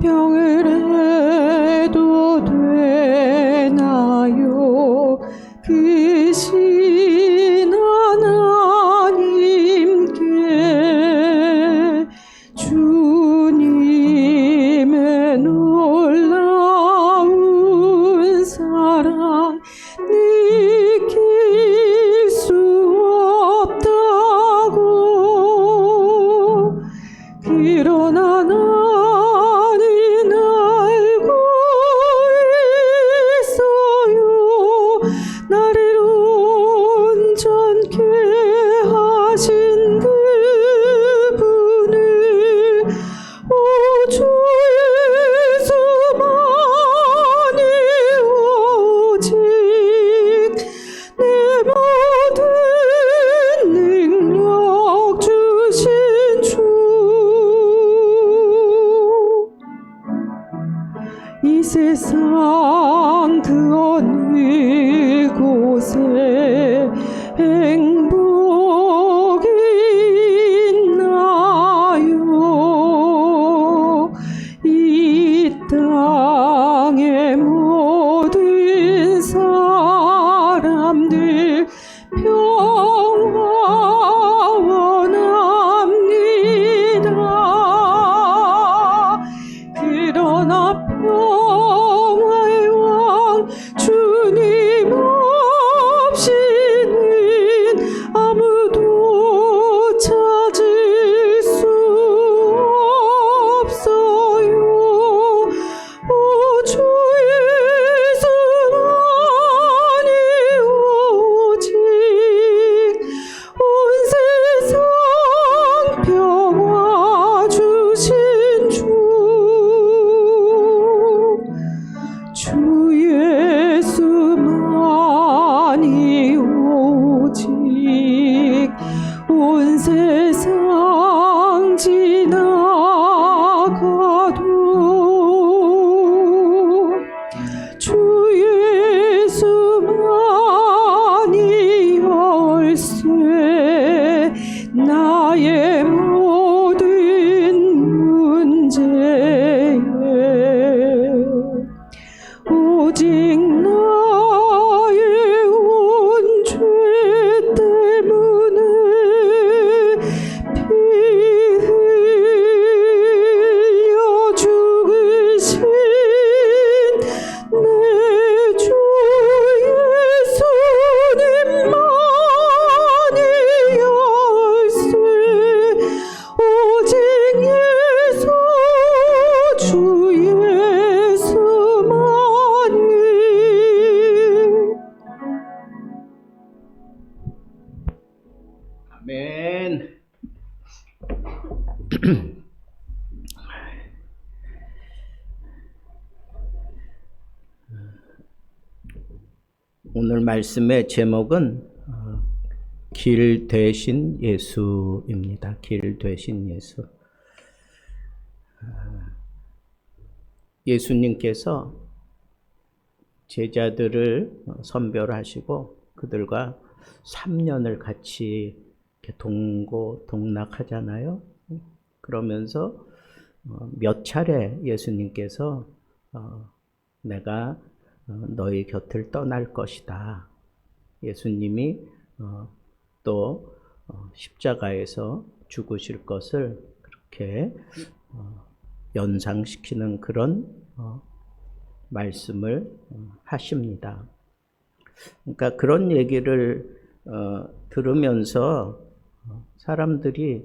병을 해도 되나요? 그 신 하나님께 주님의 놀라운 사랑 느낄 수 없다고. 그러나 나는 알고 있어요. 나를 온전케 하신 그분을. 오 주 예수만이 오직 내 모든 능력 주신 주. 이 세상 그 어느 곳에 행복이 있나요? 이 땅의 모든 사람들 평화 원합니다. 그러나 평화의 왕 주님 없이는 아무도 찾을 수 없어요. 오 주 예수만이 오직 온 세상 평화 주신 주. 주 예수만이 오직 온 세상 지나가도 주 예수만이 열쇠 나의 모든 문제에. 오직 나의 온 죄 때문에 피 흘려 죽으신 내 주 예수님만이 열쇠. 오직 예수 주 예수만이. 아멘. 오늘 말씀의 제목은 길 되신 예수입니다. 길 되신 예수. 예수님께서 제자들을 선별하시고 그들과 3년을 같이 이렇게 동고동락하잖아요. 그러면서 몇 차례 예수님께서 내가 너희 곁을 떠날 것이다. 예수님이 또 십자가에서 죽으실 것을 그렇게 연상시키는 그런 말씀을 하십니다. 그러니까 그런 얘기를 들으면서 사람들이,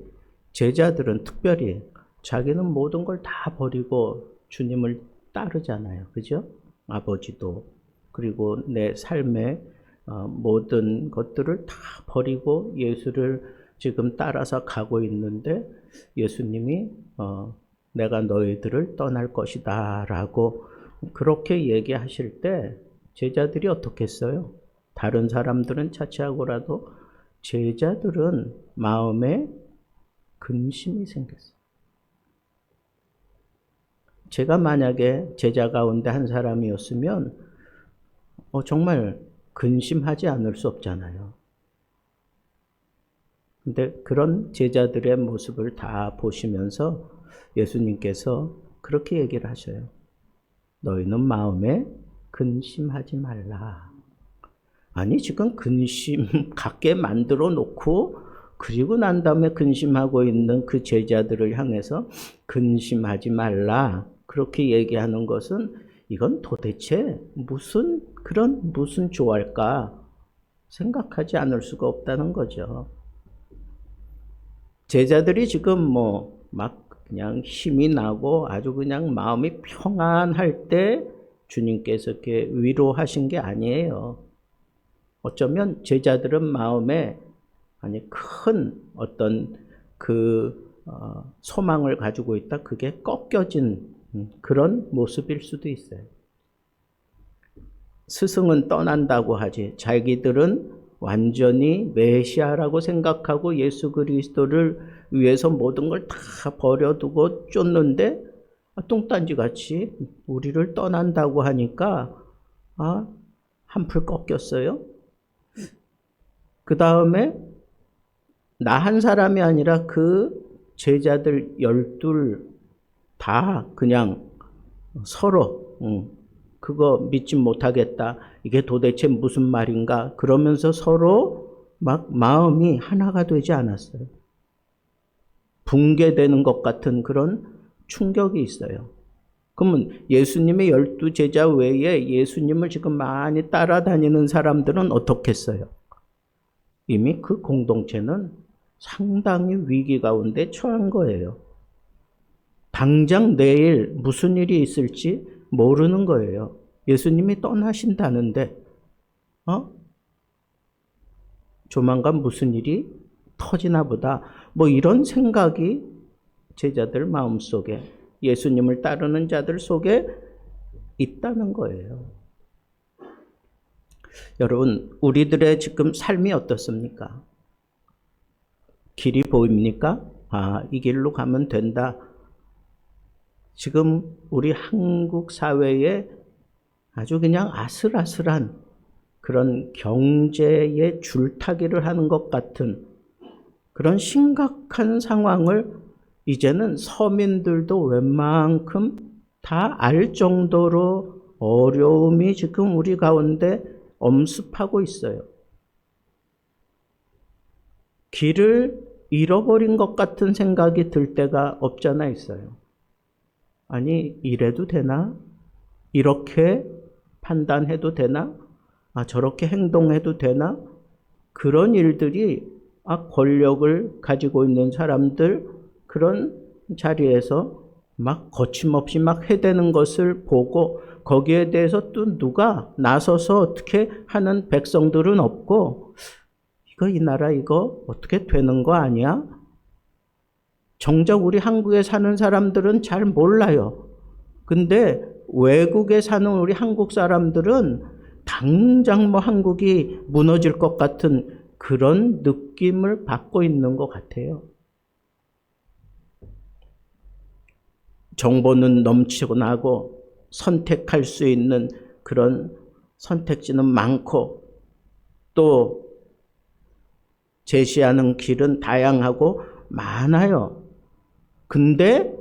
제자들은 특별히 자기는 모든 걸 다 버리고 주님을 따르잖아요. 그죠? 아버지도, 그리고 내 삶의 모든 것들을 다 버리고 예수를 지금 따라서 가고 있는데 예수님이 내가 너희들을 떠날 것이다 라고 그렇게 얘기하실 때 제자들이 어떻게 했어요? 다른 사람들은 차치하고라도 제자들은 마음에 근심이 생겼어요. 제가 만약에 제자 가운데 한 사람이었으면 정말 근심하지 않을 수 없잖아요. 근데 그런 제자들의 모습을 다 보시면서 예수님께서 그렇게 얘기를 하셔요. 너희는 마음에 근심하지 말라. 아니 지금 근심 갖게 만들어 놓고 그리고 난 다음에 근심하고 있는 그 제자들을 향해서 근심하지 말라. 그렇게 얘기하는 것은 이건 도대체 무슨 조화일까 생각하지 않을 수가 없다는 거죠. 제자들이 지금 막 그냥 힘이 나고 아주 그냥 마음이 평안할 때 주님께서 이렇게 위로하신 게 아니에요. 어쩌면 제자들은 마음에 큰 어떤 소망을 가지고 있다. 그게 꺾여진 그런 모습일 수도 있어요. 스승은 떠난다고 하지 자기들은 완전히 메시아라고 생각하고 예수 그리스도를 위해서 모든 걸 다 버려두고 쫓는데 똥딴지같이 우리를 떠난다고 하니까 한풀 꺾였어요. 그 다음에 나 한 사람이 아니라 그 제자들 12 다 그냥 서로 그거 믿지 못하겠다. 이게 도대체 무슨 말인가? 그러면서 서로 막 마음이 하나가 되지 않았어요. 붕괴되는 것 같은 그런 충격이 있어요. 그러면 예수님의 12 제자 외에 예수님을 지금 많이 따라다니는 사람들은 어떻겠어요? 이미 그 공동체는 상당히 위기 가운데 처한 거예요. 당장 내일 무슨 일이 있을지 모르는 거예요. 예수님이 떠나신다는데 조만간 무슨 일이 터지나 보다. 이런 생각이 제자들 마음속에 예수님을 따르는 자들 속에 있다는 거예요. 여러분, 우리들의 지금 삶이 어떻습니까? 길이 보입니까? 이 길로 가면 된다. 지금 우리 한국 사회에 아주 그냥 아슬아슬한 그런 경제의 줄타기를 하는 것 같은 그런 심각한 상황을 이제는 서민들도 웬만큼 다 알 정도로 어려움이 지금 우리 가운데 엄습하고 있어요. 길을 잃어버린 것 같은 생각이 들 때가 없잖아 있어요. 아니, 이래도 되나? 이렇게 판단해도 되나? 저렇게 행동해도 되나? 그런 일들이 권력을 가지고 있는 사람들 그런 자리에서 막 거침없이 막 해대는 것을 보고 거기에 대해서 또 누가 나서서 어떻게 하는 백성들은 없고 이 나라 이거 어떻게 되는 거 아니야? 정작 우리 한국에 사는 사람들은 잘 몰라요. 근데 외국에 사는 우리 한국 사람들은 당장 한국이 무너질 것 같은 그런 느낌을 받고 있는 것 같아요. 정보는 넘치고 나고 선택할 수 있는 그런 선택지는 많고 또 제시하는 길은 다양하고 많아요. 근데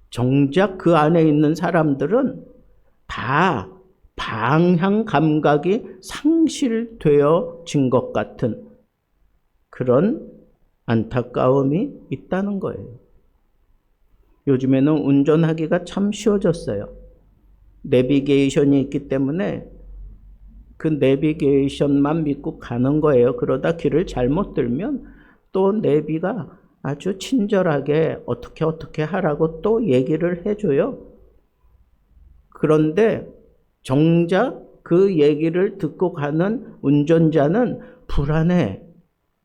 정작 그 안에 있는 사람들은 다 방향 감각이 상실되어진 것 같은 그런 안타까움이 있다는 거예요. 요즘에는 운전하기가 참 쉬워졌어요. 내비게이션이 있기 때문에 그 내비게이션만 믿고 가는 거예요. 그러다 길을 잘못 들면 또 내비가 아주 친절하게 어떻게 하라고 또 얘기를 해줘요. 그런데 정작 그 얘기를 듣고 가는 운전자는 불안해.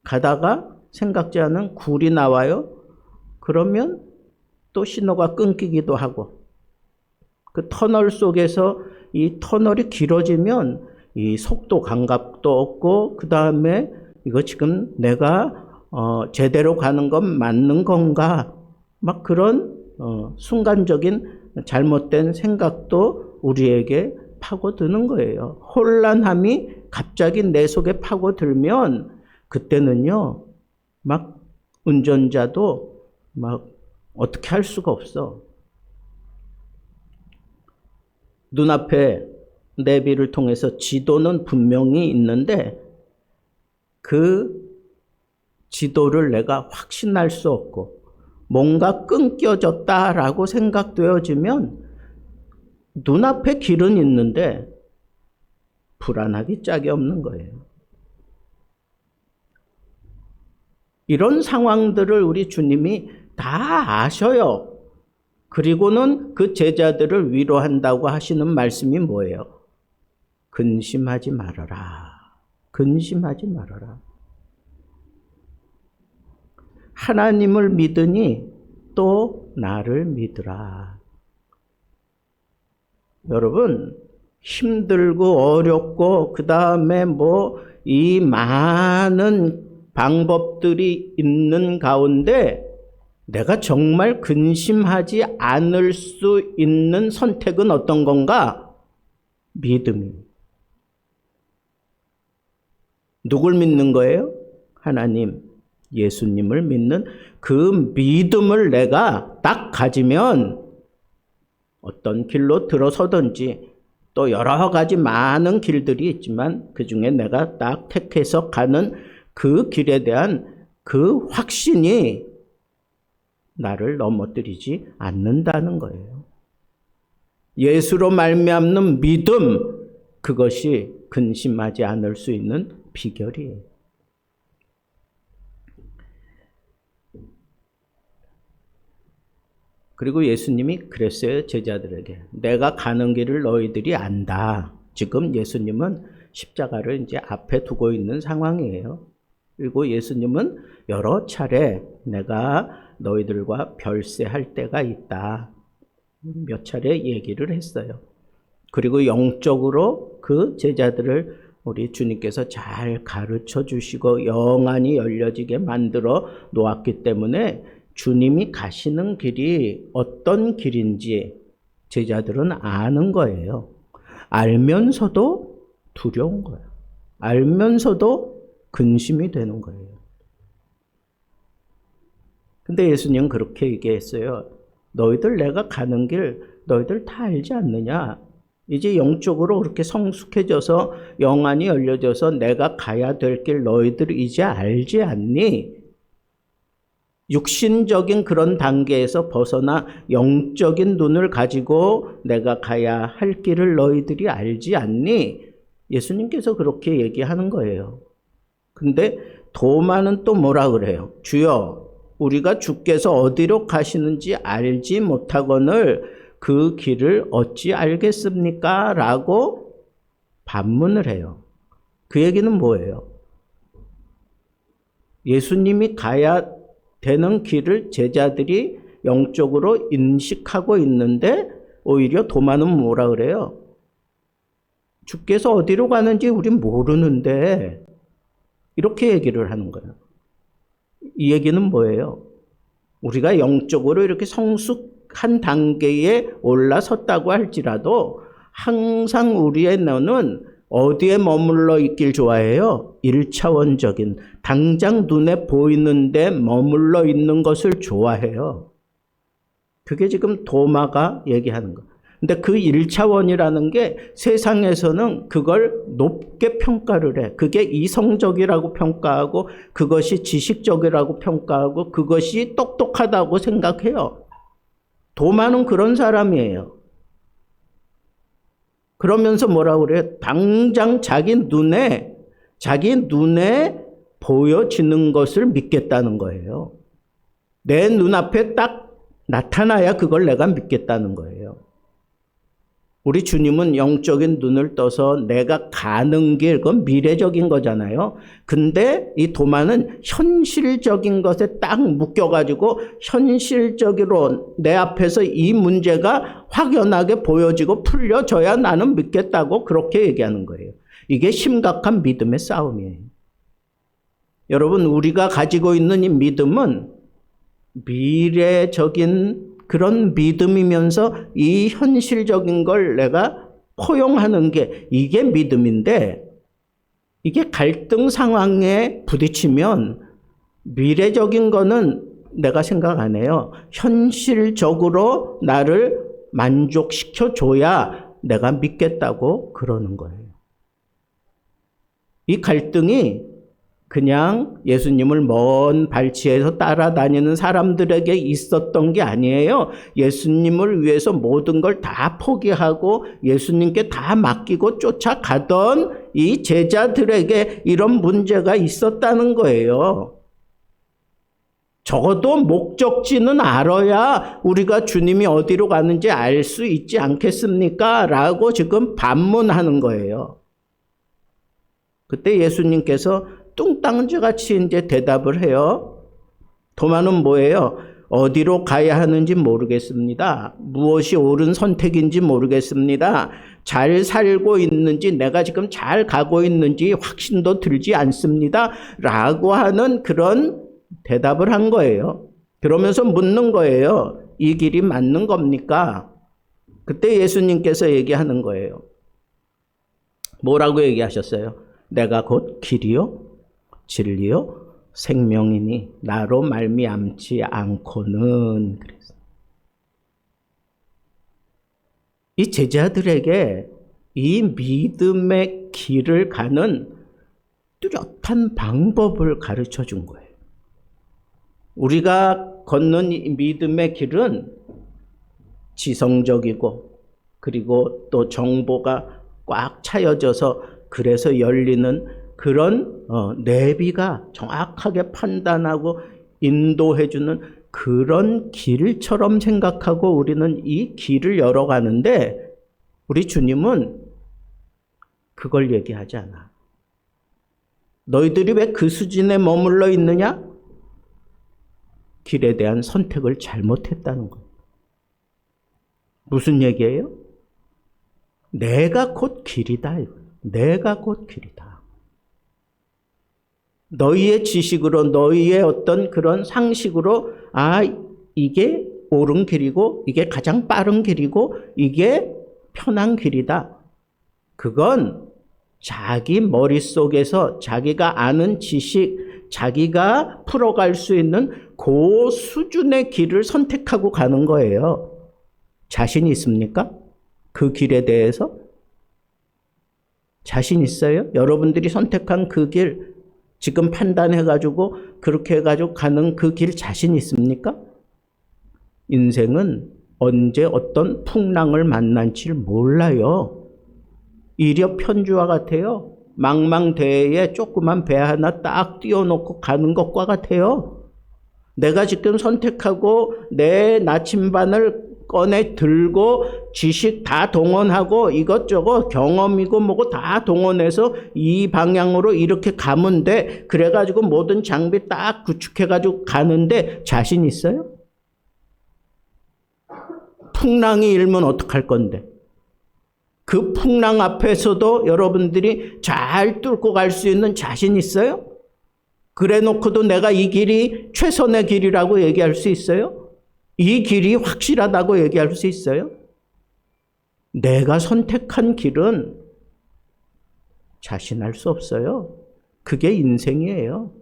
가다가 생각지 않은 굴이 나와요. 그러면 또 신호가 끊기기도 하고 그 터널 속에서 이 터널이 길어지면 이 속도 감각도 없고 그 다음에 이거 지금 내가 제대로 가는 건 맞는 건가 막 그런 순간적인 잘못된 생각도 우리에게 파고드는 거예요. 혼란함이 갑자기 내 속에 파고들면 그때는요 막 운전자도 막 어떻게 할 수가 없어. 눈앞에 내비를 통해서 지도는 분명히 있는데 그 지도를 내가 확신할 수 없고 뭔가 끊겨졌다라고 생각되어지면 눈앞에 길은 있는데 불안하기 짝이 없는 거예요. 이런 상황들을 우리 주님이 다 아셔요. 그리고는 그 제자들을 위로한다고 하시는 말씀이 뭐예요? 근심하지 말아라. 근심하지 말아라. 하나님을 믿으니 또 나를 믿으라. 여러분, 힘들고 어렵고 그 다음에 이 많은 방법들이 있는 가운데 내가 정말 근심하지 않을 수 있는 선택은 어떤 건가? 믿음입니다. 누굴 믿는 거예요? 하나님, 예수님을 믿는 그 믿음을 내가 딱 가지면 어떤 길로 들어서든지 또 여러 가지 많은 길들이 있지만 그 중에 내가 딱 택해서 가는 그 길에 대한 그 확신이 나를 넘어뜨리지 않는다는 거예요. 예수로 말미암는 믿음, 그것이 근심하지 않을 수 있는 비결이에요. 그리고 예수님이 그랬어요, 제자들에게. 내가 가는 길을 너희들이 안다. 지금 예수님은 십자가를 이제 앞에 두고 있는 상황이에요. 그리고 예수님은 여러 차례 내가 너희들과 별세할 때가 있다. 몇 차례 얘기를 했어요. 그리고 영적으로 그 제자들을 우리 주님께서 잘 가르쳐 주시고 영안이 열려지게 만들어 놓았기 때문에 주님이 가시는 길이 어떤 길인지 제자들은 아는 거예요. 알면서도 두려운 거예요. 알면서도 근심이 되는 거예요. 근데 예수님은 그렇게 얘기했어요. 너희들 내가 가는 길 너희들 다 알지 않느냐? 이제 영적으로 그렇게 성숙해져서 영안이 열려져서 내가 가야 될 길 너희들 이제 알지 않니? 육신적인 그런 단계에서 벗어나 영적인 눈을 가지고 내가 가야 할 길을 너희들이 알지 않니? 예수님께서 그렇게 얘기하는 거예요. 근데 도마는 또 뭐라 그래요? 주여, 우리가 주께서 어디로 가시는지 알지 못하거늘 그 길을 어찌 알겠습니까? 라고 반문을 해요. 그 얘기는 뭐예요? 예수님이 가야 되는 길을 제자들이 영적으로 인식하고 있는데 오히려 도마는 뭐라 그래요? 주께서 어디로 가는지 우린 모르는데 이렇게 얘기를 하는 거예요. 이 얘기는 뭐예요? 우리가 영적으로 이렇게 성숙한 단계에 올라섰다고 할지라도 항상 우리의 너는 어디에 머물러 있길 좋아해요? 1차원적인 당장 눈에 보이는데 머물러 있는 것을 좋아해요. 그게 지금 도마가 얘기하는 거. 근데 그 1차원이라는 게 세상에서는 그걸 높게 평가를 해. 그게 이성적이라고 평가하고 그것이 지식적이라고 평가하고 그것이 똑똑하다고 생각해요. 도마는 그런 사람이에요. 그러면서 뭐라고 그래요? 당장 자기 눈에 보여지는 것을 믿겠다는 거예요. 내 눈앞에 딱 나타나야 그걸 내가 믿겠다는 거예요. 우리 주님은 영적인 눈을 떠서 내가 가는 길, 그건 미래적인 거잖아요. 근데 이 도마는 현실적인 것에 딱 묶여가지고 현실적으로 내 앞에서 이 문제가 확연하게 보여지고 풀려져야 나는 믿겠다고 그렇게 얘기하는 거예요. 이게 심각한 믿음의 싸움이에요. 여러분, 우리가 가지고 있는 이 믿음은 미래적인 그런 믿음이면서 이 현실적인 걸 내가 포용하는 게 이게 믿음인데 이게 갈등 상황에 부딪히면 미래적인 거는 내가 생각 안 해요. 현실적으로 나를 만족시켜 줘야 내가 믿겠다고 그러는 거예요. 이 갈등이 그냥 예수님을 먼 발치에서 따라다니는 사람들에게 있었던 게 아니에요. 예수님을 위해서 모든 걸 다 포기하고 예수님께 다 맡기고 쫓아가던 이 제자들에게 이런 문제가 있었다는 거예요. 적어도 목적지는 알아야 우리가 주님이 어디로 가는지 알 수 있지 않겠습니까? 라고 지금 반문하는 거예요. 그때 예수님께서 뚱땅지같이 이제 대답을 해요. 도마는 뭐예요? 어디로 가야 하는지 모르겠습니다. 무엇이 옳은 선택인지 모르겠습니다. 잘 살고 있는지 내가 지금 잘 가고 있는지 확신도 들지 않습니다. 라고 하는 그런 대답을 한 거예요. 그러면서 묻는 거예요. 이 길이 맞는 겁니까? 그때 예수님께서 얘기하는 거예요. 뭐라고 얘기하셨어요? 내가 곧 길이요 진리요 생명이니 나로 말미암지 않고는. 그래서 이 제자들에게 이 믿음의 길을 가는 뚜렷한 방법을 가르쳐 준 거예요. 우리가 걷는 이 믿음의 길은 지성적이고 그리고 또 정보가 꽉 차여져서 그래서 열리는 그런 내비가 정확하게 판단하고 인도해주는 그런 길처럼 생각하고 우리는 이 길을 열어가는데 우리 주님은 그걸 얘기하지 않아. 너희들이 왜 그 수준에 머물러 있느냐? 길에 대한 선택을 잘못했다는 거예요. 무슨 얘기예요? 내가 곧 길이다. 내가 곧 길이다. 너희의 지식으로 너희의 어떤 그런 상식으로 이게 옳은 길이고 이게 가장 빠른 길이고 이게 편한 길이다. 그건 자기 머릿속에서 자기가 아는 지식, 자기가 풀어갈 수 있는 그 수준의 길을 선택하고 가는 거예요. 자신 있습니까? 그 길에 대해서? 자신 있어요? 여러분들이 선택한 그 길, 지금 판단해가지고 그렇게 해가지고 가는 그 길 자신 있습니까? 인생은 언제 어떤 풍랑을 만날지 몰라요. 일여편주와 같아요. 망망대해에 조그만 배 하나 딱 띄워놓고 가는 것과 같아요. 내가 지금 선택하고 내 나침반을 꺼내 들고 지식 다 동원하고 이것저것 경험이고 뭐고 다 동원해서 이 방향으로 이렇게 가면 돼. 그래가지고 모든 장비 딱 구축해가지고 가는데 자신 있어요? 풍랑이 일면 어떡할 건데? 그 풍랑 앞에서도 여러분들이 잘 뚫고 갈 수 있는 자신 있어요? 그래 놓고도 내가 이 길이 최선의 길이라고 얘기할 수 있어요? 이 길이 확실하다고 얘기할 수 있어요? 내가 선택한 길은 자신할 수 없어요. 그게 인생이에요.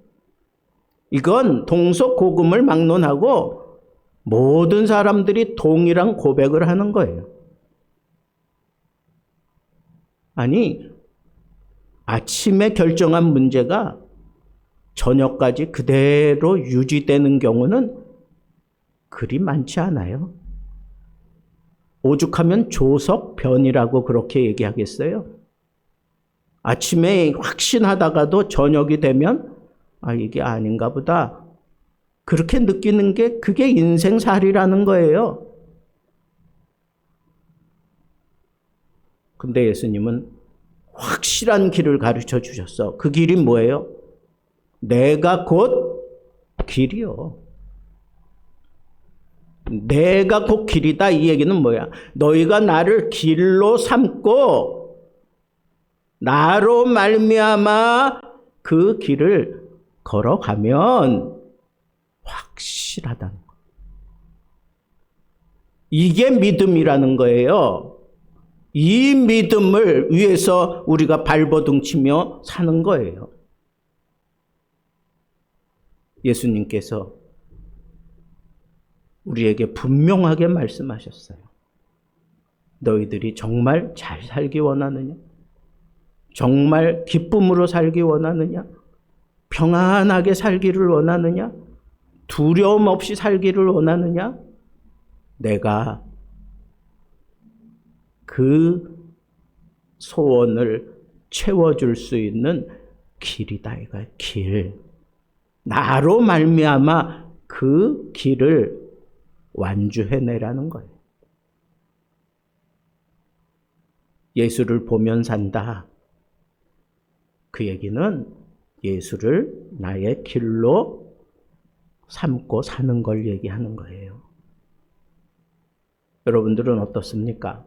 이건 동서고금을 막론하고 모든 사람들이 동일한 고백을 하는 거예요. 아니, 아침에 결정한 문제가 저녁까지 그대로 유지되는 경우는 그리 많지 않아요. 오죽하면 조석변이라고 그렇게 얘기하겠어요? 아침에 확신하다가도 저녁이 되면 이게 아닌가 보다. 그렇게 느끼는 게 그게 인생살이라는 거예요. 근데 예수님은 확실한 길을 가르쳐 주셨어. 그 길이 뭐예요? 내가 곧 길이요. 내가 곧 길이다. 이 얘기는 뭐야? 너희가 나를 길로 삼고 나로 말미암아 그 길을 걸어가면 확실하다는 거. 이게 믿음이라는 거예요. 이 믿음을 위해서 우리가 발버둥 치며 사는 거예요. 예수님께서 우리에게 분명하게 말씀하셨어요. 너희들이 정말 잘 살기 원하느냐? 정말 기쁨으로 살기 원하느냐? 평안하게 살기를 원하느냐? 두려움 없이 살기를 원하느냐? 내가 그 소원을 채워줄 수 있는 길이다. 이거 길. 나로 말미암아 그 길을 완주해내라는 거예요. 예수를 보면 산다. 그 얘기는 예수를 나의 길로 삼고 사는 걸 얘기하는 거예요. 여러분들은 어떻습니까?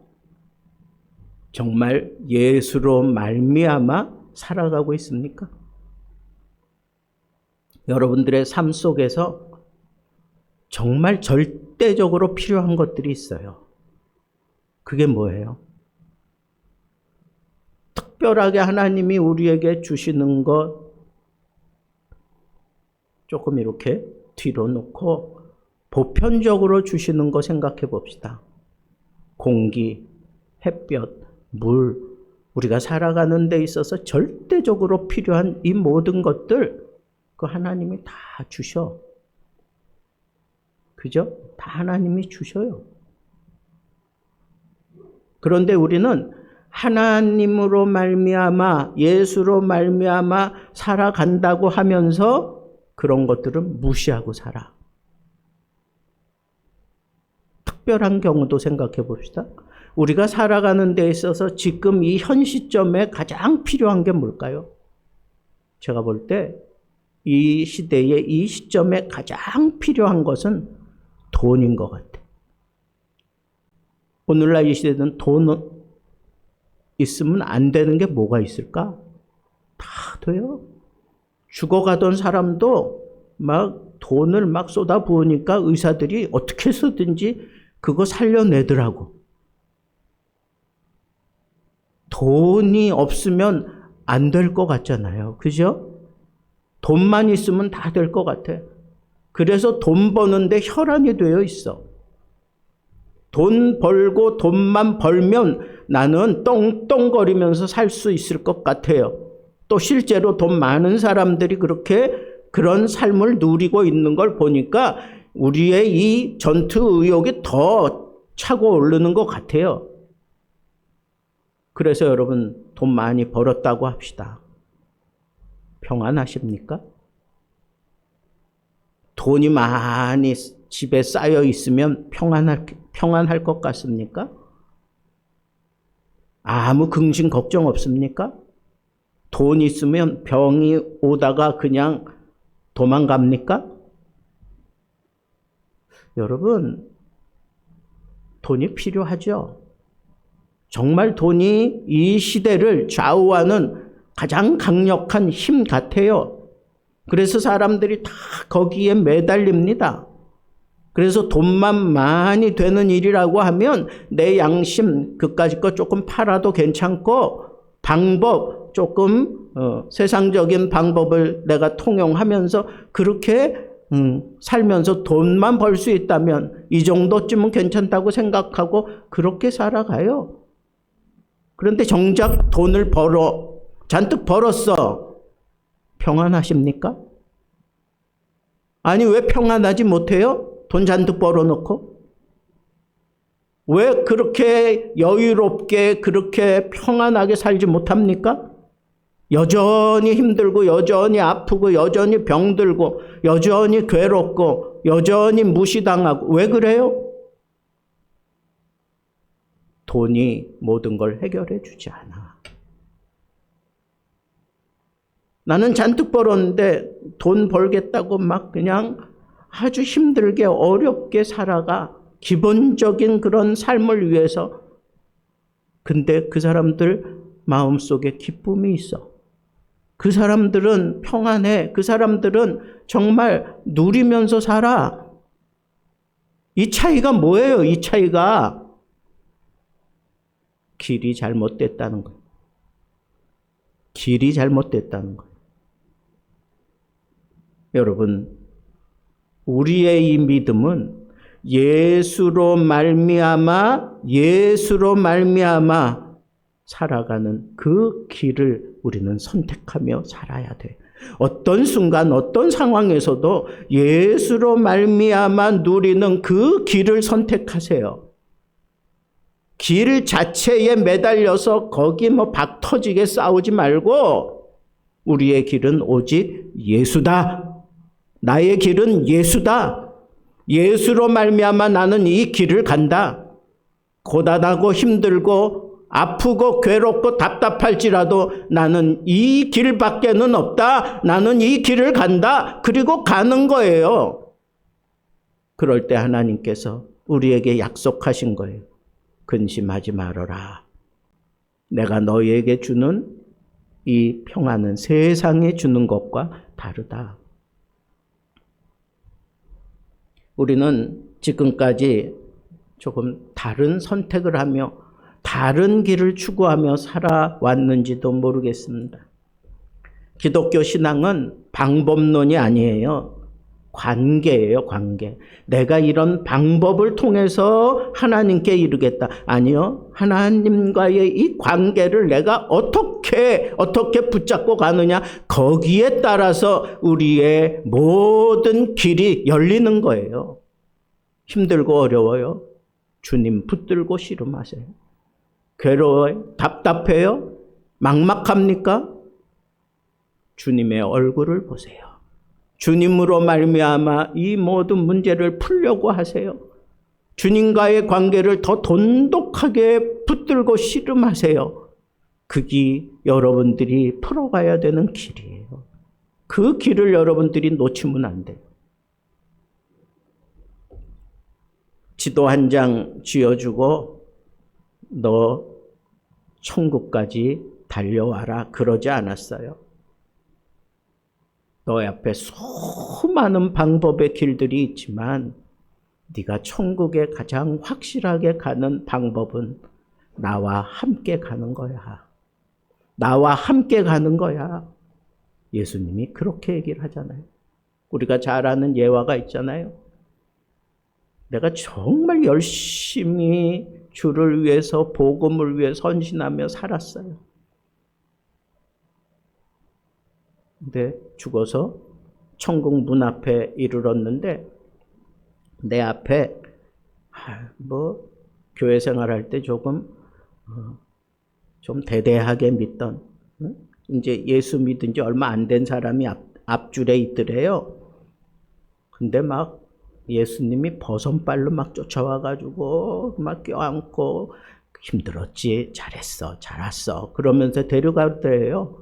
정말 예수로 말미암아 살아가고 있습니까? 여러분들의 삶 속에서 정말 절대적으로 필요한 것들이 있어요. 그게 뭐예요? 특별하게 하나님이 우리에게 주시는 것 조금 이렇게 뒤로 놓고 보편적으로 주시는 거 생각해 봅시다. 공기, 햇볕, 물, 우리가 살아가는 데 있어서 절대적으로 필요한 이 모든 것들 그 하나님이 다 주셔. 그죠? 다 하나님이 주셔요. 그런데 우리는 하나님으로 말미암아 예수로 말미암아 살아간다고 하면서 그런 것들은 무시하고 살아. 특별한 경우도 생각해 봅시다. 우리가 살아가는 데 있어서 지금 이 현 시점에 가장 필요한 게 뭘까요? 제가 볼 때 이 시대에 이 시점에 가장 필요한 것은 돈인 것 같아. 오늘날 이 시대는 돈 있으면 안 되는 게 뭐가 있을까? 다 돼요. 죽어가던 사람도 막 돈을 막 쏟아부으니까 의사들이 어떻게 해서든지 그거 살려내더라고. 돈이 없으면 안 될 것 같잖아요. 그죠? 돈만 있으면 다 될 것 같아. 그래서 돈 버는데 혈안이 되어 있어. 돈 벌고 돈만 벌면 나는 떵떵거리면서 살 수 있을 것 같아요. 또 실제로 돈 많은 사람들이 그렇게 그런 삶을 누리고 있는 걸 보니까 우리의 이 전투 의욕이 더 차고 오르는 것 같아요. 그래서 여러분 돈 많이 벌었다고 합시다. 평안하십니까? 돈이 많이 집에 쌓여 있으면 평안할 것 같습니까? 아무 근심 걱정 없습니까? 돈 있으면 병이 오다가 그냥 도망갑니까? 여러분, 돈이 필요하죠. 정말 돈이 이 시대를 좌우하는 가장 강력한 힘 같아요. 그래서 사람들이 다 거기에 매달립니다. 그래서 돈만 많이 되는 일이라고 하면 내 양심 그까짓 거 조금 팔아도 괜찮고 방법 조금 세상적인 방법을 내가 통용하면서 그렇게 살면서 돈만 벌 수 있다면 이 정도쯤은 괜찮다고 생각하고 그렇게 살아가요. 그런데 정작 돈을 잔뜩 벌었어. 평안하십니까? 아니 왜 평안하지 못해요? 돈 잔뜩 벌어놓고? 왜 그렇게 여유롭게 그렇게 평안하게 살지 못합니까? 여전히 힘들고 여전히 아프고 여전히 병들고 여전히 괴롭고 여전히 무시당하고 왜 그래요? 돈이 모든 걸 해결해 주지 않아. 나는 잔뜩 벌었는데 돈 벌겠다고 막 그냥 아주 힘들게 어렵게 살아가. 기본적인 그런 삶을 위해서. 근데 그 사람들 마음속에 기쁨이 있어. 그 사람들은 평안해. 그 사람들은 정말 누리면서 살아. 이 차이가 뭐예요? 이 차이가 길이 잘못됐다는 거예요. 길이 잘못됐다는 거예요. 여러분, 우리의 이 믿음은 예수로 말미암아 살아가는 그 길을 우리는 선택하며 살아야 돼. 어떤 순간 어떤 상황에서도 예수로 말미암아 누리는 그 길을 선택하세요. 길 자체에 매달려서 거기 박 터지게 싸우지 말고 우리의 길은 오직 예수다. 나의 길은 예수다. 예수로 말미암아 나는 이 길을 간다. 고단하고 힘들고 아프고 괴롭고 답답할지라도 나는 이 길밖에는 없다. 나는 이 길을 간다. 그리고 가는 거예요. 그럴 때 하나님께서 우리에게 약속하신 거예요. 근심하지 말아라. 내가 너희에게 주는 이 평안은 세상에 주는 것과 다르다. 우리는 지금까지 조금 다른 선택을 하며 다른 길을 추구하며 살아왔는지도 모르겠습니다. 기독교 신앙은 방법론이 아니에요. 관계예요, 관계. 내가 이런 방법을 통해서 하나님께 이르겠다. 아니요. 하나님과의 이 관계를 내가 어떻게 붙잡고 가느냐. 거기에 따라서 우리의 모든 길이 열리는 거예요. 힘들고 어려워요. 주님 붙들고 씨름하세요. 괴로워요? 답답해요? 막막합니까? 주님의 얼굴을 보세요. 주님으로 말미암아 이 모든 문제를 풀려고 하세요. 주님과의 관계를 더 돈독하게 붙들고 씨름하세요. 그게 여러분들이 풀어가야 되는 길이에요. 그 길을 여러분들이 놓치면 안 돼요. 지도 한 장 쥐어주고 너 천국까지 달려와라 그러지 않았어요. 너의 앞에 수많은 방법의 길들이 있지만 네가 천국에 가장 확실하게 가는 방법은 나와 함께 가는 거야. 나와 함께 가는 거야. 예수님이 그렇게 얘기를 하잖아요. 우리가 잘 아는 예화가 있잖아요. 내가 정말 열심히 주를 위해서 복음을 위해 헌신하며 살았어요. 근데 죽어서 천국 문 앞에 이르렀는데 내 앞에 교회 생활할 때 조금 좀 대대하게 믿던 이제 예수 믿은 지 얼마 안 된 사람이 앞줄에 있더래요. 근데 막 예수님이 버선발로 막 쫓아와가지고 막 껴안고 힘들었지, 잘했어, 잘 왔어 그러면서 데려가더래요.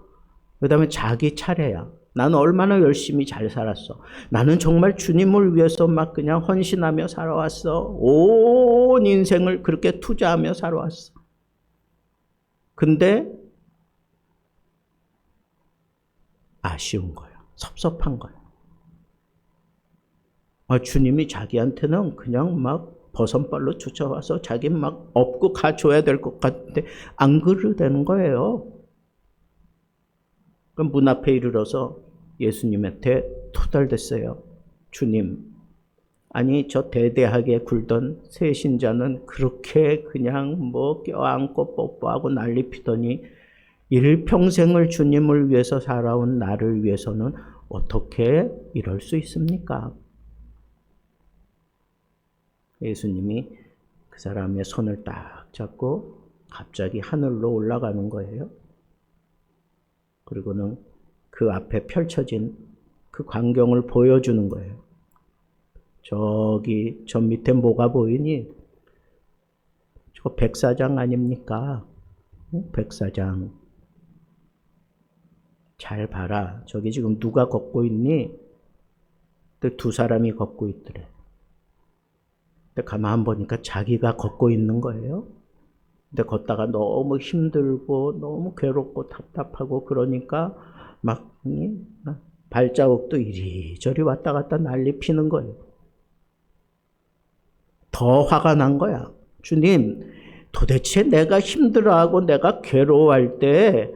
그 다음에 자기 차례야. 나는 얼마나 열심히 잘 살았어. 나는 정말 주님을 위해서 막 그냥 헌신하며 살아왔어. 온 인생을 그렇게 투자하며 살아왔어. 근데 아쉬운 거야. 섭섭한 거야. 주님이 자기한테는 그냥 막 버선발로 쫓아와서 자기 막 업고 가줘야 될 것 같은데 안 그러되는 거예요. 그럼 문 앞에 이르러서 예수님한테 토달댔어요. 주님, 아니 저 대대하게 굴던 새신자는 그렇게 그냥 껴안고 뽀뽀하고 난리 피더니 일평생을 주님을 위해서 살아온 나를 위해서는 어떻게 이럴 수 있습니까? 예수님이 그 사람의 손을 딱 잡고 갑자기 하늘로 올라가는 거예요. 그리고는 그 앞에 펼쳐진 그 광경을 보여주는 거예요. 저기 저 밑에 뭐가 보이니? 저 백사장 아닙니까? 백사장. 잘 봐라. 저기 지금 누가 걷고 있니? 근데 두 사람이 걷고 있더래. 근데 가만 보니까 자기가 걷고 있는 거예요. 근데 걷다가 너무 힘들고 너무 괴롭고 답답하고 그러니까 막 발자국도 이리저리 왔다 갔다 난리 피는 거예요. 더 화가 난 거야. 주님, 도대체 내가 힘들어하고 내가 괴로워할 때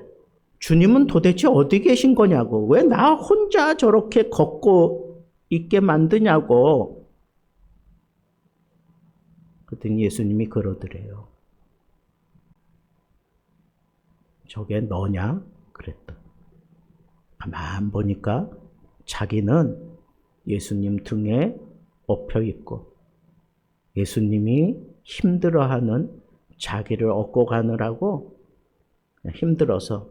주님은 도대체 어디 계신 거냐고. 왜 나 혼자 저렇게 걷고 있게 만드냐고. 그랬더니 예수님이 그러더래요. 저게 너냐? 그랬다. 가만 보니까 자기는 예수님 등에 엎여 있고 예수님이 힘들어하는 자기를 업고 가느라고 힘들어서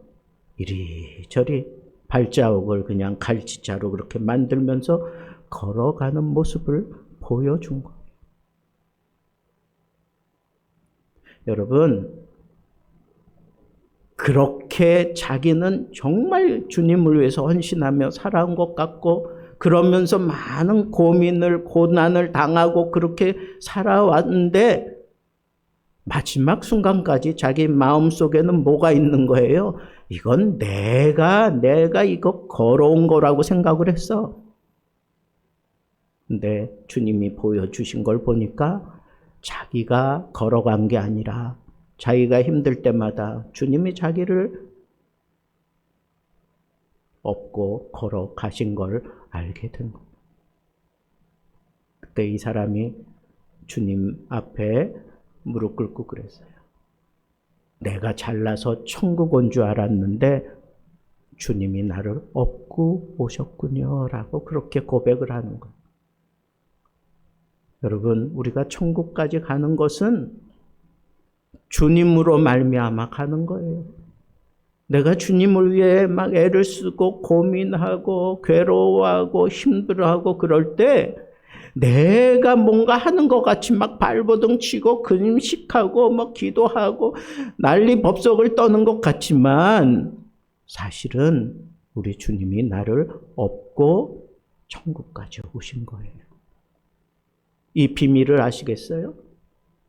이리저리 발자국을 그냥 갈치자로 그렇게 만들면서 걸어가는 모습을 보여준 거예요. 여러분, 그렇게 자기는 정말 주님을 위해서 헌신하며 살아온 것 같고 그러면서 많은 고민을 고난을 당하고 그렇게 살아왔는데 마지막 순간까지 자기 마음속에는 뭐가 있는 거예요? 이건 내가 이거 걸어온 거라고 생각을 했어. 근데 주님이 보여주신 걸 보니까 자기가 걸어간 게 아니라 자기가 힘들 때마다 주님이 자기를 업고 걸어가신 걸 알게 된 거예요. 그때 이 사람이 주님 앞에 무릎 꿇고 그랬어요. 내가 잘나서 천국 온 줄 알았는데 주님이 나를 업고 오셨군요 라고 그렇게 고백을 하는 거예요. 여러분, 우리가 천국까지 가는 것은 주님으로 말미암아 가는 거예요. 내가 주님을 위해 막 애를 쓰고 고민하고 괴로워하고 힘들어하고 그럴 때 내가 뭔가 하는 것 같이 막 발버둥 치고 금식하고 막 기도하고 난리 법석을 떠는 것 같지만 사실은 우리 주님이 나를 업고 천국까지 오신 거예요. 이 비밀을 아시겠어요?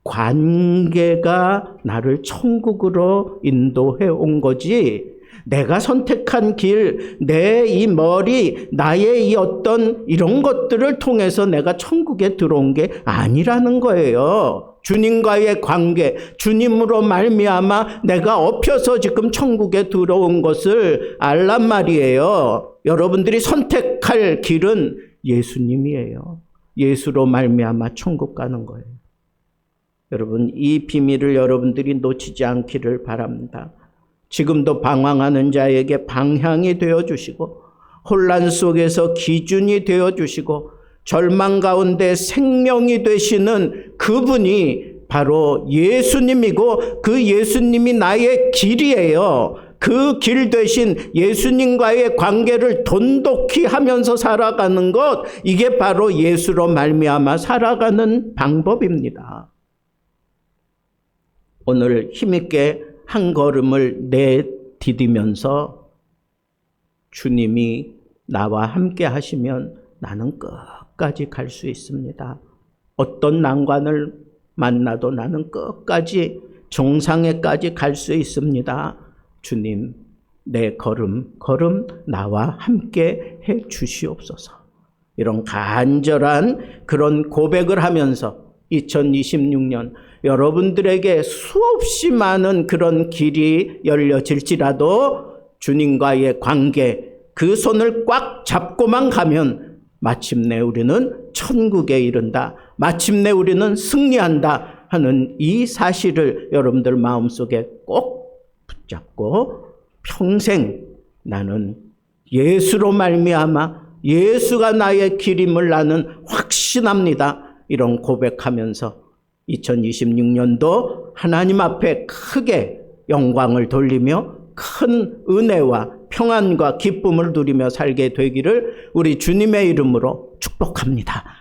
관계가 나를 천국으로 인도해 온 거지 내가 선택한 길, 내 이 머리, 나의 이 어떤 이런 것들을 통해서 내가 천국에 들어온 게 아니라는 거예요. 주님과의 관계, 주님으로 말미암아 내가 엎혀서 지금 천국에 들어온 것을 알란 말이에요. 여러분들이 선택할 길은 예수님이에요. 예수로 말미암아 천국 가는 거예요. 여러분, 이 비밀을 여러분들이 놓치지 않기를 바랍니다. 지금도 방황하는 자에게 방향이 되어주시고 혼란 속에서 기준이 되어주시고 절망 가운데 생명이 되시는 그분이 바로 예수님이고 그 예수님이 나의 길이에요. 그 길 대신 예수님과의 관계를 돈독히 하면서 살아가는 것, 이게 바로 예수로 말미암아 살아가는 방법입니다. 오늘 힘있게 한 걸음을 내디디면서 주님이 나와 함께 하시면 나는 끝까지 갈 수 있습니다. 어떤 난관을 만나도 나는 끝까지 정상에까지 갈 수 있습니다. 주님, 내 걸음 나와 함께 해 주시옵소서. 이런 간절한 그런 고백을 하면서 2026년 여러분들에게 수없이 많은 그런 길이 열려질지라도 주님과의 관계, 그 손을 꽉 잡고만 가면 마침내 우리는 천국에 이른다. 마침내 우리는 승리한다 하는 이 사실을 여러분들 마음속에 꼭 붙잡고 평생 나는 예수로 말미암아 예수가 나의 길임을 나는 확신합니다. 이런 고백하면서 2026년도 하나님 앞에 크게 영광을 돌리며 큰 은혜와 평안과 기쁨을 누리며 살게 되기를 우리 주님의 이름으로 축복합니다.